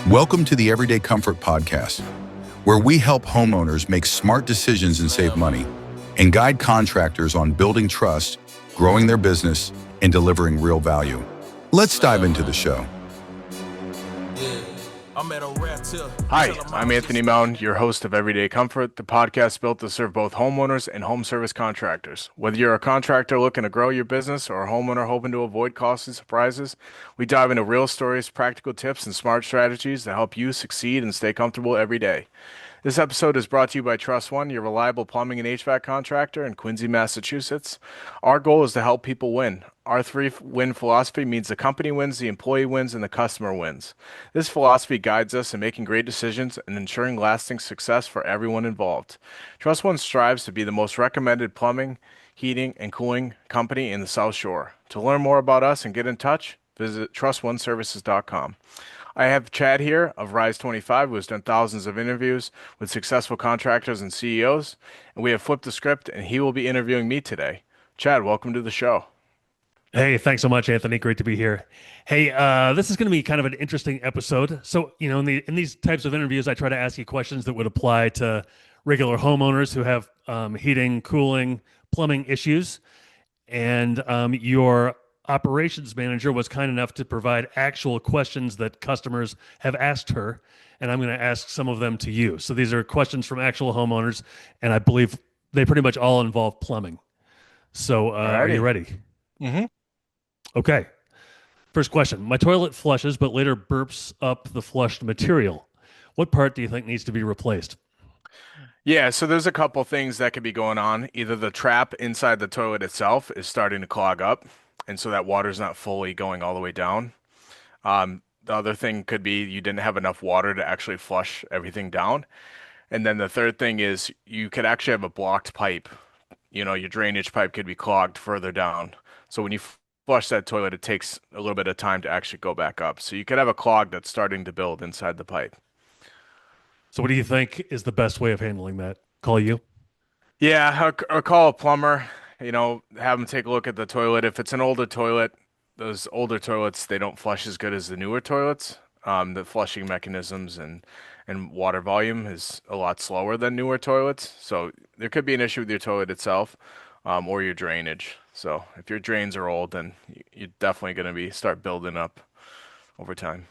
Welcome to the Everyday Comfort Podcast, where we help homeowners make smart decisions and save money, and guide contractors on building trust, growing their business, and delivering real value. Let's dive into the show. Hi, I'm Anthony Mound, your host of Everyday Comfort, the podcast built to serve both homeowners and home service contractors. Whether you're a contractor looking to grow your business or a homeowner hoping to avoid costly surprises, we dive into real stories, practical tips, and smart strategies that help you succeed and stay comfortable every day. This episode is brought to you by Trust One, your reliable plumbing and HVAC contractor in Quincy, Massachusetts. Our goal is to help people win. Our three-win philosophy means the company wins, the employee wins, and the customer wins. This philosophy guides us in making great decisions and ensuring lasting success for everyone involved. Trust One strives to be the most recommended plumbing, heating, and cooling company in the South Shore. To learn more about us and get in touch, visit trustoneservices.com. I have Chad here of Rise25, who has done thousands of interviews with successful contractors and CEOs, and we have flipped the script, and he will be interviewing me today. Chad, welcome to the show. Hey, thanks so much, Anthony. Great to be here. Hey, this is going to be kind of an interesting episode. So, in these types of interviews, I try to ask you questions that would apply to regular homeowners who have heating, cooling, plumbing issues, and your operations manager was kind enough to provide actual questions that customers have asked her, and I'm going to ask some of them to you. So these are questions from actual homeowners, and I believe they pretty much all involve plumbing. So are you ready? Mm-hmm. Okay. First question. My toilet flushes but later burps up the flushed material. What part do you think needs to be replaced? Yeah, so there's a couple things that could be going on. Either the trap inside the toilet itself is starting to clog up, and so that water's not fully going all the way down. The other thing could be you didn't have enough water to actually flush everything down. And then the third thing is you could actually have a blocked pipe. Your drainage pipe could be clogged further down. So when you flush that toilet, it takes a little bit of time to actually go back up. So you could have a clog that's starting to build inside the pipe. So what do you think is the best way of handling that? Call you? Yeah, or call a plumber, have them take a look at the toilet. If it's an older toilet, those older toilets, they don't flush as good as the newer toilets. The flushing mechanisms and water volume is a lot slower than newer toilets. So there could be an issue with your toilet itself, or your drainage. So if your drains are old, then you're definitely going to start building up over time.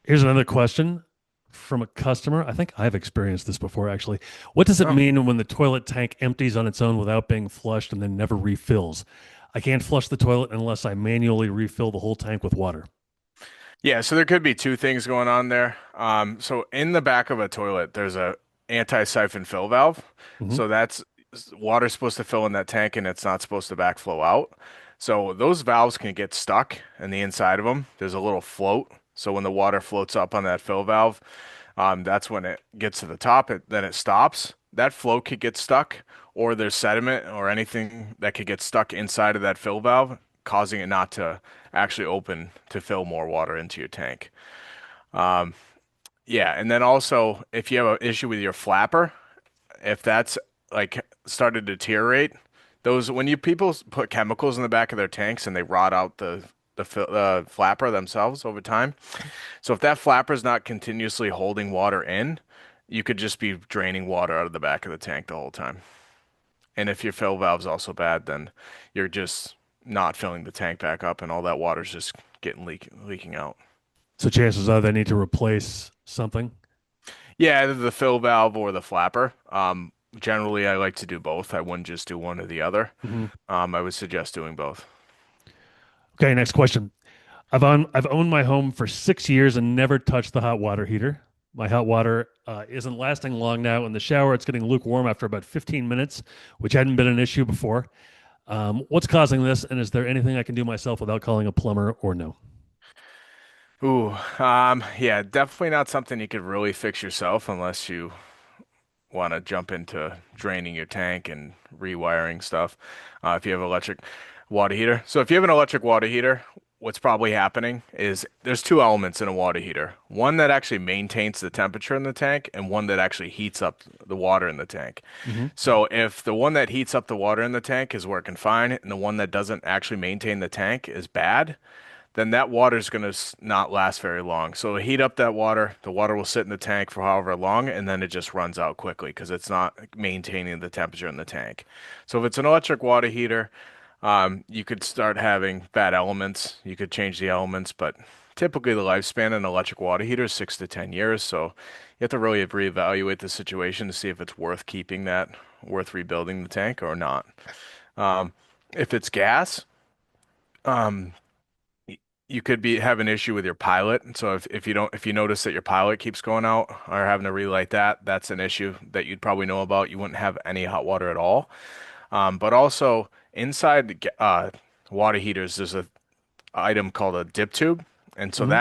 Here's another question from a customer. I think I've experienced this before, actually. What does it mean when the toilet tank empties on its own without being flushed and then never refills? I can't flush the toilet unless I manually refill the whole tank with water. Yeah, so there could be two things going on there. So in the back of a toilet, there's a anti-siphon fill valve. Mhm. So that's water's supposed to fill in that tank and it's not supposed to backflow out. So those valves can get stuck in the inside of them. There's a little float. So when the water floats up on that fill valve, that's when it gets to the top, then it stops. That float could get stuck, or there's sediment or anything that could get stuck inside of that fill valve, causing it not to actually open to fill more water into your tank. Yeah, and then also if you have an issue with your flapper, if that's like started to deteriorate, those when you people put chemicals in the back of their tanks and they rot out the flapper themselves over time. So if that flapper is not continuously holding water in, you could just be draining water out of the back of the tank the whole time. And if your fill valve's also bad, then you're just not filling the tank back up, and all that water's just getting leaking out. So chances are they need to replace something? Yeah, either the fill valve or the flapper. Generally, I like to do both. I wouldn't just do one or the other. Mm-hmm. I would suggest doing both. Okay, next question. I've owned my home for 6 years and never touched the hot water heater. My hot water isn't lasting long now. In the shower, it's getting lukewarm after about 15 minutes, which hadn't been an issue before. What's causing this, and is there anything I can do myself without calling a plumber, or no? Ooh, yeah, definitely not something you could really fix yourself unless you want to jump into draining your tank and rewiring stuff. If you have electric water heater. So if you have an electric water heater, what's probably happening is there's two elements in a water heater. One that actually maintains the temperature in the tank and one that actually heats up the water in the tank. Mm-hmm. So if the one that heats up the water in the tank is working fine and the one that doesn't actually maintain the tank is bad, then that water is going to not last very long. So heat up that water, the water will sit in the tank for however long, and then it just runs out quickly because it's not maintaining the temperature in the tank. So if it's an electric water heater, you could start having bad elements. You could change the elements, but typically the lifespan of an electric water heater is 6 to 10 years. So you have to really reevaluate the situation to see if it's worth keeping that, worth rebuilding the tank or not. Um, if it's gas, um, you could be have an issue with your pilot. So if you notice that your pilot keeps going out or having to relight that, that's an issue that you'd probably know about. You wouldn't have any hot water at all. But also inside water heaters, there's a item called a dip tube, and so Hmm.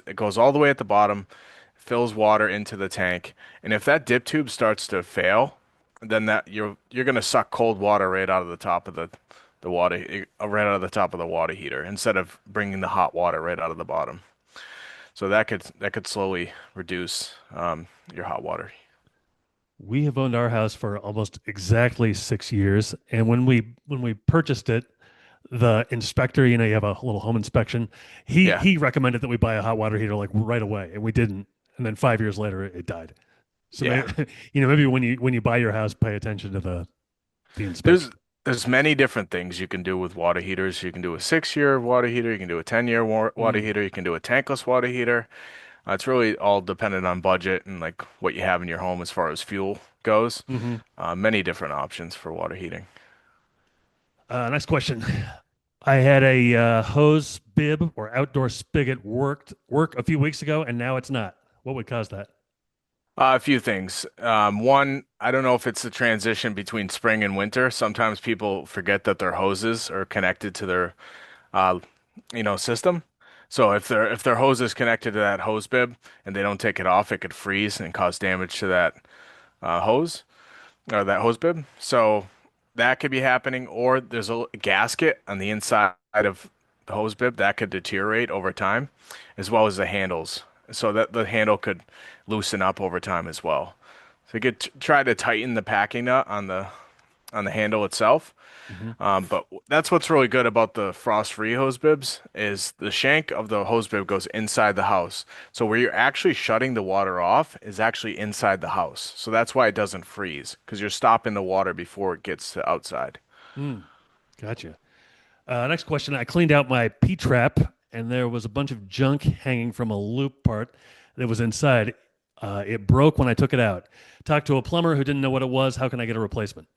it goes all the way at the bottom, fills water into the tank, and if that dip tube starts to fail, then that you're gonna suck cold water right out of the top of the water right out of the top of the water heater instead of bringing the hot water right out of the bottom. So that could slowly reduce your hot water. We have owned our house for almost exactly 6 years, and when we purchased it, the inspector, you have a little home inspection. He Yeah. he recommended that we buy a hot water heater like right away, and we didn't. And then 5 years later, it died. So Yeah. maybe maybe when you buy your house, pay attention to the There's inspection. there's many different things you can do with water heaters. You can do a 6 year water heater, you can do a 10-year water Mm. heater, you can do a tankless water heater. It's really all dependent on budget and like what you have in your home as far as fuel goes. Hmm. Many different options for water heating. Next question. I had a hose bib or outdoor spigot work a few weeks ago, and now it's not. What would cause that? A few things. One, I don't know if it's the transition between spring and winter. Sometimes people forget that their hoses are connected to their uh, system. So if their hose is connected to that hose bib and they don't take it off, it could freeze and cause damage to that hose or that hose bib. So that could be happening, or there's a gasket on the inside of the hose bib that could deteriorate over time, as well as the handles. So that the handle could loosen up over time as well. So you could try to tighten the packing nut on the handle itself. Hmm. But that's what's really good about the frost-free hose bibs is the shank of the hose bib goes inside the house. So where you're actually shutting the water off is actually inside the house. So that's why it doesn't freeze because you're stopping the water before it gets to outside. Mm, gotcha. Next question. I cleaned out my P trap, and there was a bunch of junk hanging from a loop part that was inside. It broke when I took it out. Talked to a plumber who didn't know what it was. How can I get a replacement?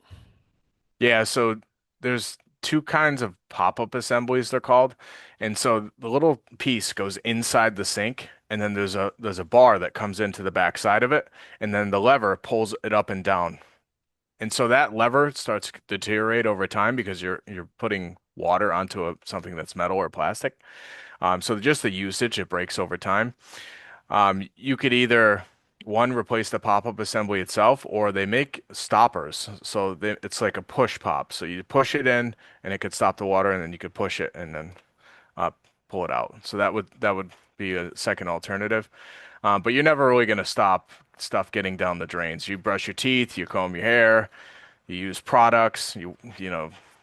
Yeah, so there's two kinds of pop-up assemblies they're called. And so the little piece goes inside the sink and then there's a bar that comes into the back side of it and then the lever pulls it up and down. And so that lever starts to deteriorate over time because you're putting water onto something that's metal or plastic. So just the usage, it breaks over time. You could either one replace the pop-up assembly itself, or they make stoppers. So it's like a push pop. So you push it in, and it could stop the water, and then you could push it and then uh, pull it out. So that would be a second alternative. But you're never really going to stop stuff getting down the drains. You brush your teeth, you comb your hair, you use products, you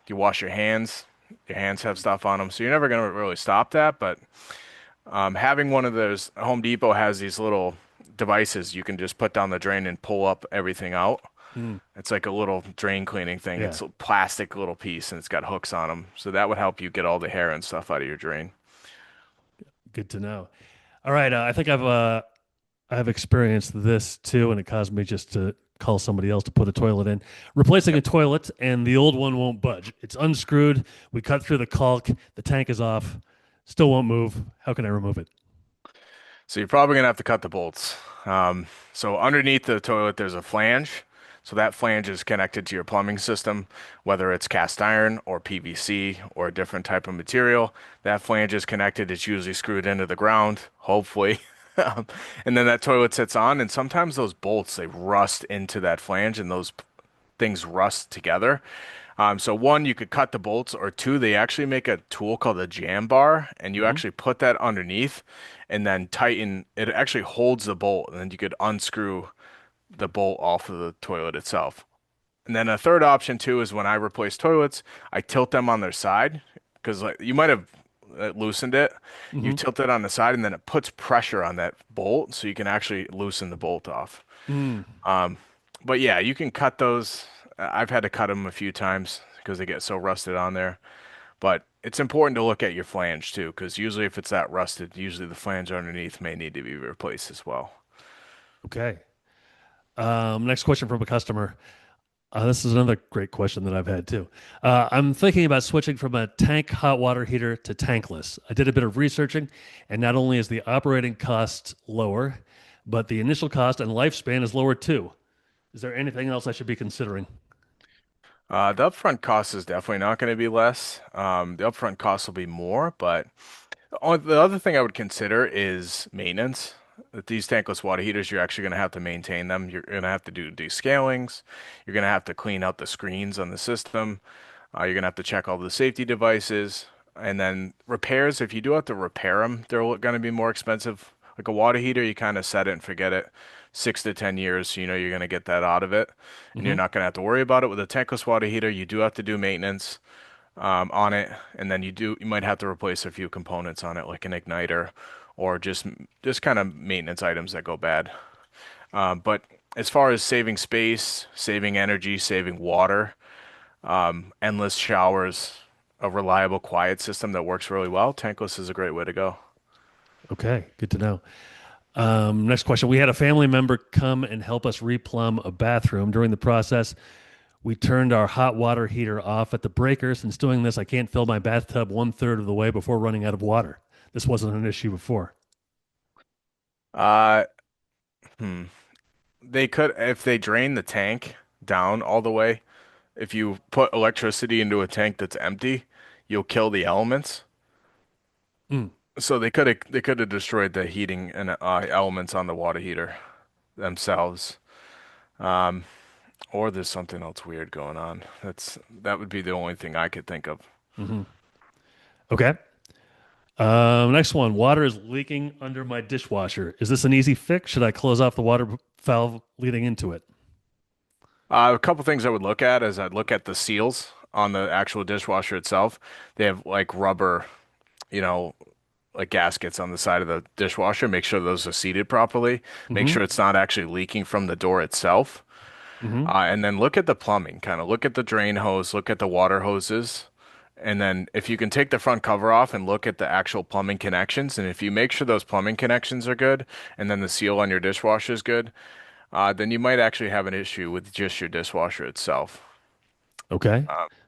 wash your hands. Your hands have stuff on them, so you're never going to really stop that. But having one of those, Home Depot has these little devices you can just put down the drain and pull up everything out. Mm, It's like a little drain cleaning thing. yeah, It's a plastic little piece and it's got hooks on them. So that would help you get all the hair and stuff out of your drain. good to know. All right, I think I've experienced this too, and it caused me just to call somebody else to put a toilet in. Replacing a Yep. toilet, and the old one won't budge. It's unscrewed. We cut through the caulk. The tank is off. Still won't move. How can I remove it? So you're probably gonna have to cut the bolts. So underneath the toilet, there's a flange. So that flange is connected to your plumbing system, whether it's cast iron or PVC or a different type of material. That flange is connected. It's usually screwed into the ground, hopefully. And then that toilet sits on, and sometimes those bolts they rust into that flange, and those things rust together. So one, you could cut the bolts, or two, they actually make a tool called a jam bar, and you Hmm. actually put that underneath and then tighten. It actually holds the bolt, and then you could unscrew the bolt off of the toilet itself. And then a third option too is when I replace toilets, I tilt them on their side because like you might have loosened it, you tilt it on the side, and then it puts pressure on that bolt, so you can actually loosen the bolt off. But yeah, you can cut those. I've had to cut them a few times because they get so rusted on there. But it's important to look at your flange too, because usually if it's that rusted, usually the flange underneath may need to be replaced as well. Okay. Next question from a customer. This is another great question that I've had too. I'm thinking about switching from a tank hot water heater to tankless. I did a bit of researching, and not only is the operating cost lower, but the initial cost and lifespan is lower too. Is there anything else I should be considering? The upfront cost is definitely not going to be less. The upfront cost will be more, but the other thing I would consider is maintenance. With these tankless water heaters, you're actually going to have to maintain them. You're going to have to do descalings. You're going to have to clean out the screens on the system. You're going to have to check all the safety devices. And then repairs, if you do have to repair them, they're going to be more expensive. Like a water heater, you kind of set it and forget it. 6 to 10 years, you know you're going to get that out of it, and you're not going to have to worry about it. With a tankless water heater, you do have to do maintenance on it, and then you might have to replace a few components on it, like an igniter, or just kind of maintenance items that go bad. But as far as saving space, saving energy, saving water, endless showers, a reliable, quiet system that works really well, tankless is a great way to go. Okay, good to know. Next question. We had a family member come and help us replumb a bathroom. During the process, we turned our hot water heater off at the breaker. Since doing this, I can't fill my bathtub 1/3 of the way before running out of water. This wasn't an issue before. Uh, They could, if they drain the tank down all the way, if you put electricity into a tank that's empty, you'll kill the elements. Mm. So they could have destroyed the heating and elements on the water heater themselves. Or there's something else weird going on. That would be the only thing I could think of. Okay. Next one. Water is leaking under my dishwasher. Is this an easy fix? Should I close off the water valve leading into it? A couple things I would look at is I'd look at the seals on the actual dishwasher itself. They have like rubber, you know, like gaskets on the side of the dishwasher. Make sure those are seated properly. Make sure it's not actually leaking from the door itself. And then look at the plumbing, kind of look at the drain hose, look at the water hoses. And then if you can take the front cover off and look at the actual plumbing connections, and if you make sure those plumbing connections are good, and then the seal on your dishwasher is good, then you might actually have an issue with just your dishwasher itself. Okay.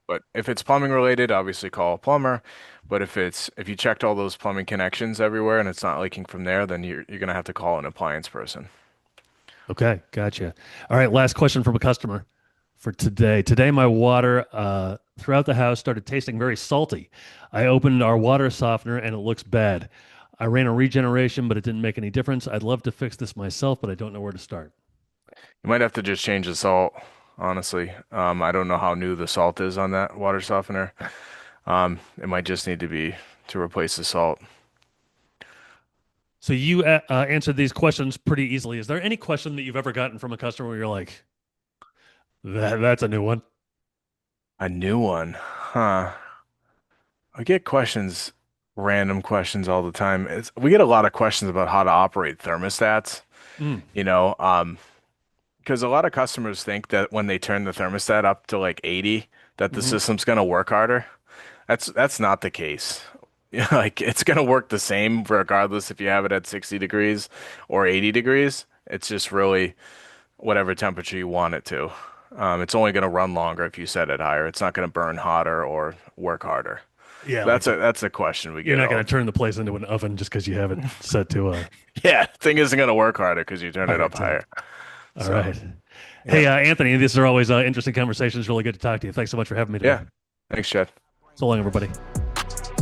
But if it's plumbing related, obviously call a plumber. But if you checked all those plumbing connections everywhere and it's not leaking from there, then you're gonna have to call an appliance person. Okay. Gotcha. All right. Last question from a customer for today. Today, my water throughout the house started tasting very salty. I opened our water softener and it looks bad. I ran a regeneration, but it didn't make any difference. I'd love to fix this myself, but I don't know where to start. You might have to just change the salt, honestly. I don't know how new the salt is on that water softener. It might just need to replace the salt. So you answered these questions pretty easily. Is there any question that you've ever gotten from a customer where you're like, that's a new one? A new one, huh? I get random questions all the time. We get a lot of questions about how to operate thermostats, you know, because a lot of customers think that when they turn the thermostat up to like 80, that the system's going to work harder. That's not the case. Like it's going to work the same regardless if you have it at 60 degrees or 80 degrees. It's just really whatever temperature you want it to. It's only going to run longer if you set it higher. It's not going to burn hotter or work harder. Yeah, that's a question we get. You're not going to turn the place into an oven just because you have it set to a. Yeah, thing isn't going to work harder because you turn it up higher. All right. Yeah. Hey, Anthony, these are always interesting conversations. Really good to talk to you. Thanks so much for having me today. Yeah. Thanks, Chad. So long, everybody.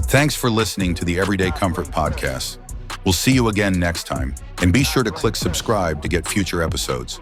Thanks for listening to the Everyday Comfort Podcast. We'll see you again next time. And be sure to click subscribe to get future episodes.